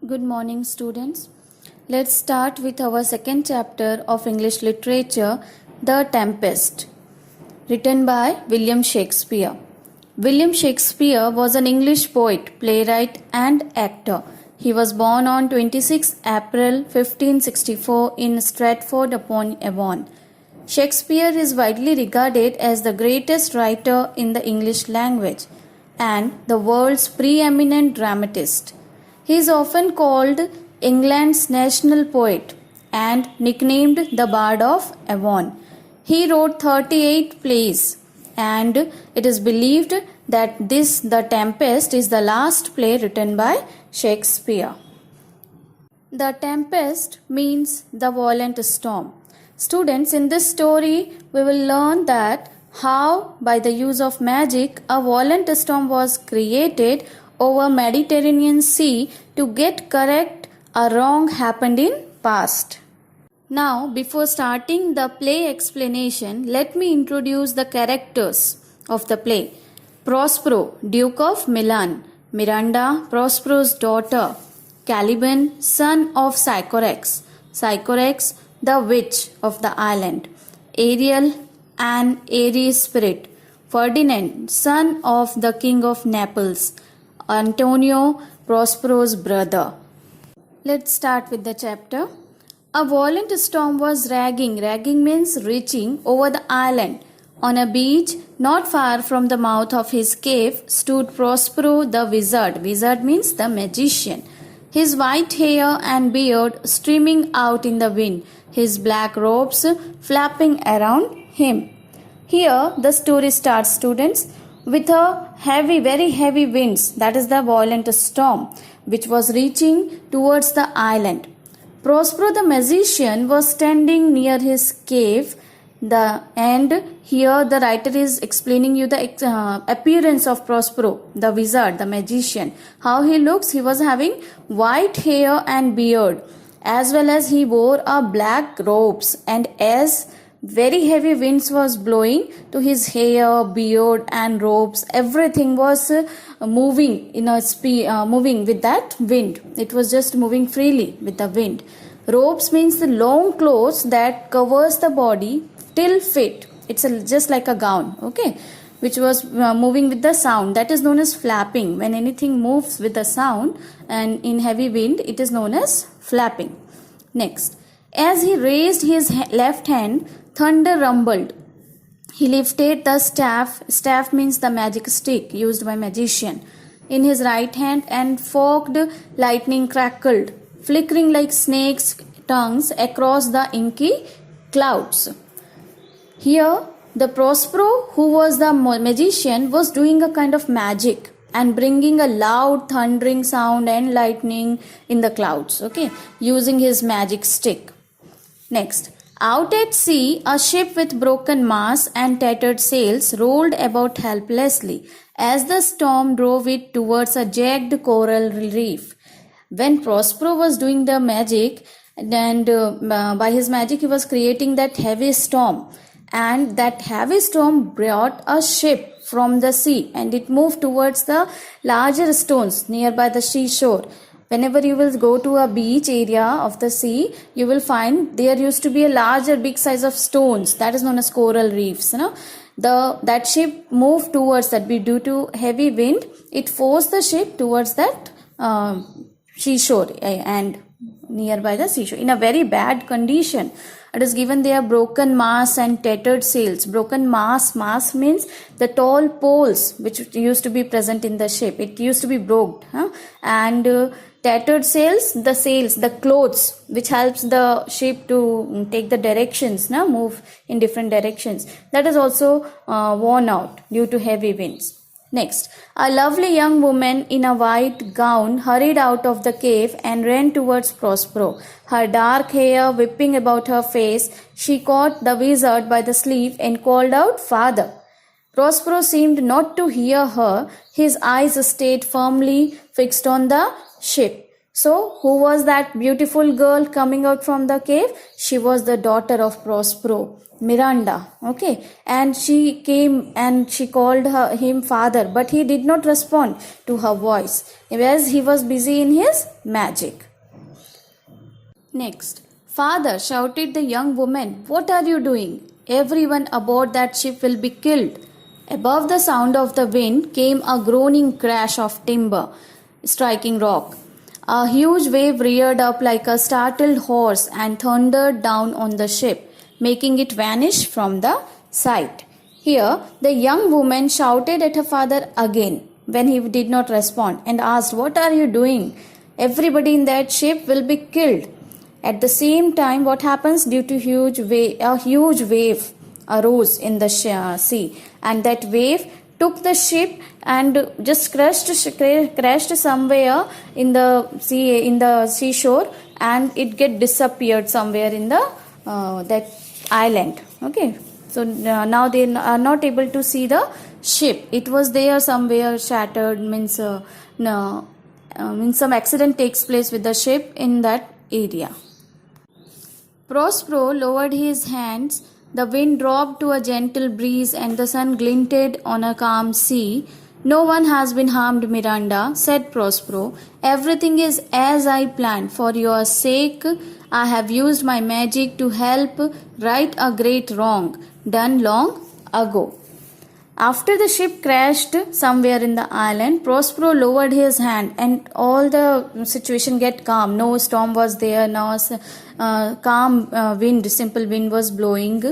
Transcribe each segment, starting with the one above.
Good morning, students. Let's start with our second chapter of English literature, The Tempest, written by William Shakespeare. William Shakespeare was an English poet, playwright, and actor. He was born on 26 April 1564 in Stratford-upon-Avon. Shakespeare is widely regarded as the greatest writer in the English language and the world's preeminent dramatist. He is often called England's national poet and nicknamed the Bard of Avon. He wrote 38 plays, and it is believed that The Tempest is the last play written by Shakespeare. The Tempest means the violent storm. Students, in this story, we will learn that how, by the use of magic, a violent storm was created over Mediterranean Sea to get correct a wrong happened in past. Now, before starting the play explanation, let me introduce the characters of the play. Prospero, Duke of Milan; Miranda, Prospero's daughter; Caliban, son of Sycorax; Sycorax, the witch of the island; Ariel, an airy spirit; Ferdinand, son of the king of Naples; Antonio, Prospero's brother. Let's start with the chapter. A violent storm was raging. Raging means reaching over the island. On a beach not far from the mouth of his cave stood Prospero the wizard. Wizard means the magician. His white hair and beard streaming out in the wind, his black robes flapping around him. Here the story starts, students, with a very heavy winds, that is the violent storm, which was reaching towards the island. Prospero the magician was standing near his cave, and here the writer is explaining you the appearance of Prospero, the wizard, the magician. How he looks: he was having white hair and beard, as well as he wore a black robes, and as very heavy winds was blowing to his hair, beard and robes, everything was moving moving with that wind. It was just moving freely with the wind. Robes means the long clothes that covers the body till feet. It's just like a gown, okay, which was moving with the sound. That is known as flapping. When anything moves with the sound and in heavy wind, it is known as flapping. Next, as he raised his left hand, thunder rumbled. He lifted the staff. Staff means the magic stick used by magician in his right hand, and forked lightning crackled, flickering like snakes' tongues across the inky clouds. Here, the Prospero, who was the magician, was doing a kind of magic and bringing a loud thundering sound and lightning in the clouds, okay, using his magic stick. Next, out at sea, a ship with broken masts and tattered sails rolled about helplessly as the storm drove it towards a jagged coral reef. When Prospero was doing the magic, and by his magic he was creating that heavy storm, and that heavy storm brought a ship from the sea, and it moved towards the larger stones nearby the seashore. Whenever you will go to a beach area of the sea, you will find there used to be a larger big size of stones, that is known as coral reefs. That ship moved towards that. Due to heavy wind, it forced the ship towards that seashore and nearby the seashore in a very bad condition. It is given there broken masts and tattered sails. Broken masts means the tall poles which used to be present in the ship. It used to be broken, and tattered sails, the clothes which helps the ship to take the directions, move in different directions. That is also worn out due to heavy winds. Next, a lovely young woman in a white gown hurried out of the cave and ran towards Prospero. Her dark hair whipping about her face, she caught the wizard by the sleeve and called out, "Father!" Prospero seemed not to hear her. His eyes stayed firmly fixed on the ship. So, who was that beautiful girl coming out from the cave? She was the daughter of Prospero, Miranda. Okay, and she came and she called him father, but he did not respond to her voice as he was busy in his magic. Next, father, shouted the young woman, what are you doing? Everyone aboard that ship will be killed. Above the sound of the wind came a groaning crash of timber striking rock. A huge wave reared up like a startled horse and thundered down on the ship, making it vanish from the sight. Here, the young woman shouted at her father again when he did not respond and asked, what are you doing? Everybody in that ship will be killed. At the same time, what happens due to a huge wave arose in the sea, and that wave took the ship and just crashed somewhere in the seashore, and it disappeared somewhere in the that island. Okay, so now they are not able to see the ship. It was there somewhere shattered, means some accident takes place with the ship in that area. Prospero lowered his hands. The wind dropped to a gentle breeze and the sun glinted on a calm sea. No one has been harmed, Miranda, said Prospero. Everything is as I planned. For your sake, I have used my magic to help right a great wrong done long ago. After the ship crashed somewhere in the island, Prospero lowered his hand and all the situation get calm. No storm was there, no calm wind, simple wind was blowing.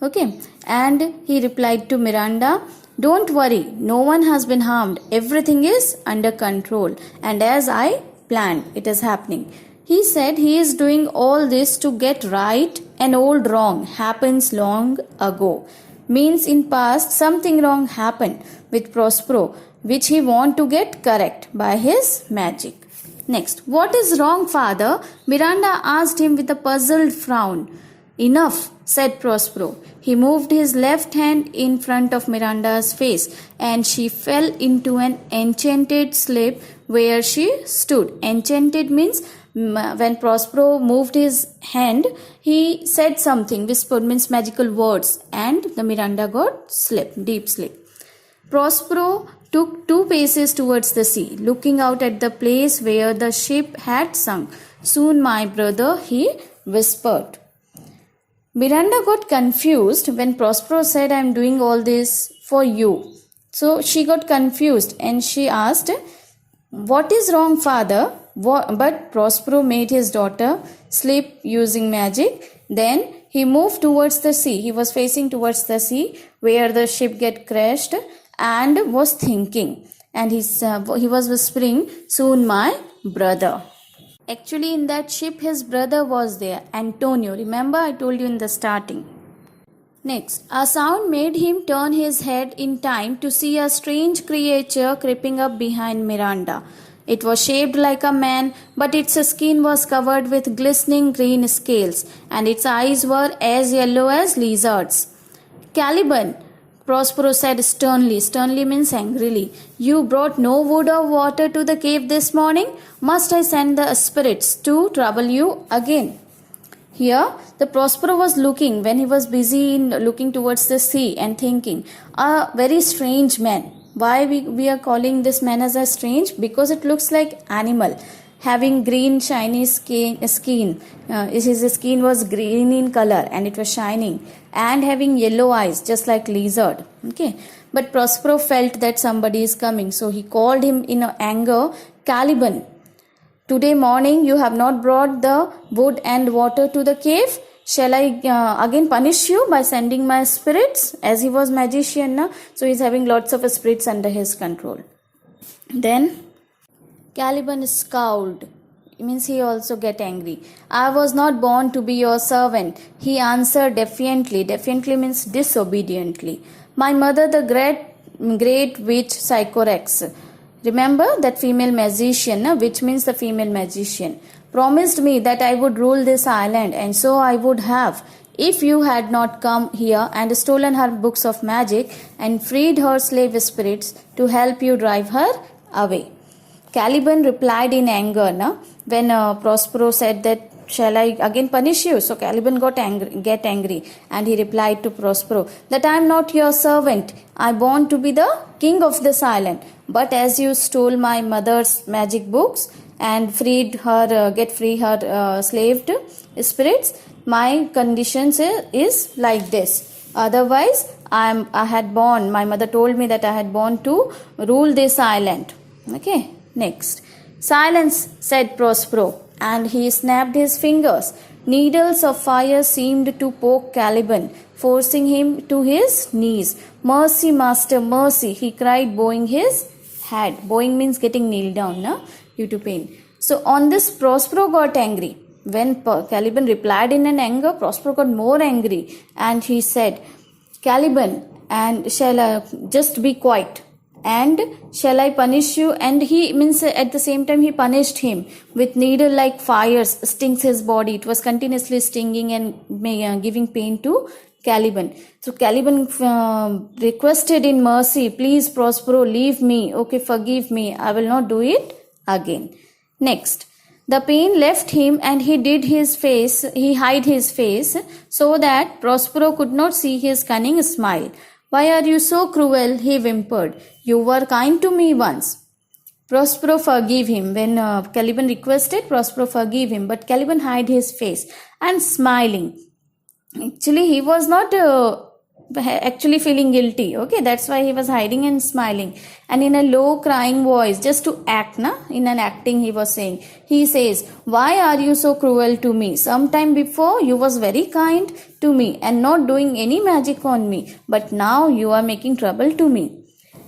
Okay, and he replied to Miranda, don't worry, no one has been harmed. Everything is under control, and as I planned, it is happening. He said he is doing all this to get right an old wrong happens long ago. Means in past something wrong happened with Prospero, which he want to get correct by his magic. Next, what is wrong, father? Miranda asked him with a puzzled frown. Enough, said Prospero. He moved his left hand in front of Miranda's face, and she fell into an enchanted sleep where she stood. Enchanted means when Prospero moved his hand, he said something, whispered means magical words, and the Miranda got deep sleep. Prospero took 2 paces towards the sea, looking out at the place where the ship had sunk. Soon, my brother, he whispered. Miranda got confused when Prospero said, I am doing all this for you. So she got confused and she asked, what is wrong, father? But Prospero made his daughter sleep using magic. Then he moved towards the sea. He was facing towards the sea where the ship get crashed and was thinking. And he was whispering, soon my brother. Actually, in that ship, his brother was there, Antonio. Remember, I told you in the starting. Next, a sound made him turn his head in time to see a strange creature creeping up behind Miranda. It was shaped like a man, but its skin was covered with glistening green scales, and its eyes were as yellow as lizards. Caliban, Prospero said sternly. Sternly means angrily. You brought no wood or water to the cave this morning? Must I send the spirits to trouble you again? Here, the Prospero was looking when he was busy in looking towards the sea and thinking, a very strange man. Why we are calling this man as a strange? Because it looks like animal, having green shiny skin. His skin was green in color and it was shining, and having yellow eyes just like lizard. Okay, but Prospero felt that somebody is coming, so he called him in anger, Caliban. Today morning you have not brought the wood and water to the cave. Shall I again punish you by sending my spirits? As he was magician, so he's having lots of spirits under his control. Then Caliban scowled. It means he also get angry. I was not born to be your servant, he answered defiantly. Defiantly means disobediently. My mother, the great witch Sycorax. Remember that female magician, which means the female magician, promised me that I would rule this island, and so I would have, if you had not come here and stolen her books of magic and freed her slave spirits to help you drive her away. Caliban replied in anger. Na? When Prospero said that, shall I again punish you? So Caliban got angry, and he replied to Prospero that I am not your servant. I born to be the king of this island. But as you stole my mother's magic books and freed her, get free her slaved spirits, my conditions is like this. Otherwise, my mother told me that I had born to rule this island. Okay, next. Silence, said Prospero, and he snapped his fingers. Needles of fire seemed to poke Caliban, forcing him to his knees. Mercy, master, mercy, he cried, bowing his head. Bowing means getting kneeled down, due to pain. So on this, Prospero got angry. When Caliban replied in an anger, Prospero got more angry, and he said, Caliban, and shall I just be quiet? And shall I punish you? And he means at the same time he punished him with needle like fires stings his body. It was continuously stinging and giving pain to Caliban. So Caliban requested in mercy, please Prospero, leave me. Okay, forgive me. I will not do it again. Next. The pain left him and he hid his face so that Prospero could not see his cunning smile. Why are you so cruel? He whimpered. You were kind to me once. Prospero forgave him. When Caliban requested, Prospero forgave him. But Caliban hid his face and smiling. Actually, he was not actually feeling guilty. Okay, that's why he was hiding and smiling. And in a low crying voice, just to act, in an acting he was saying. He says, why are you so cruel to me? Sometime before you was very kind to me and not doing any magic on me. But now you are making trouble to me.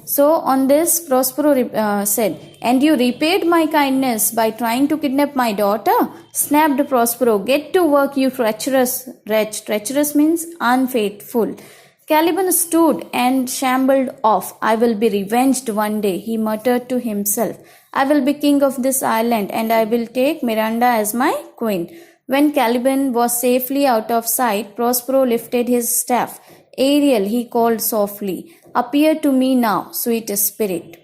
So on this, Prospero said, and you repaid my kindness by trying to kidnap my daughter? Snapped Prospero, get to work, you treacherous wretch. Treacherous means unfaithful. Caliban stood and shambled off. I will be revenged one day, he muttered to himself. I will be king of this island and I will take Miranda as my queen. When Caliban was safely out of sight, Prospero lifted his staff. Ariel, he called softly, appear to me now, sweet spirit.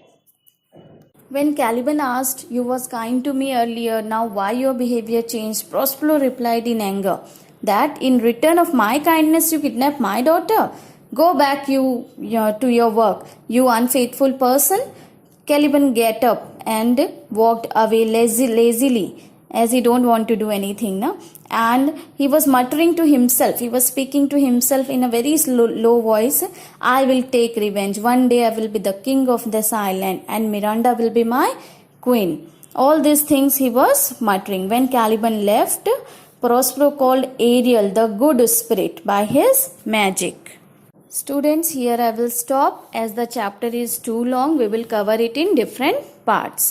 When Caliban asked, you was kind to me earlier, now why your behavior changed? Prospero replied in anger, that in return of my kindness you kidnapped my daughter. Go back to your work, you unfaithful person. Caliban get up and walked away lazily, as he don't want to do anything. And he was muttering to himself. He was speaking to himself in a very low voice. I will take revenge. One day I will be the king of this island and Miranda will be my queen. All these things he was muttering. When Caliban left, Prospero called Ariel the good spirit by his magic. Students, here I will stop as the chapter is too long. We will cover it in different parts.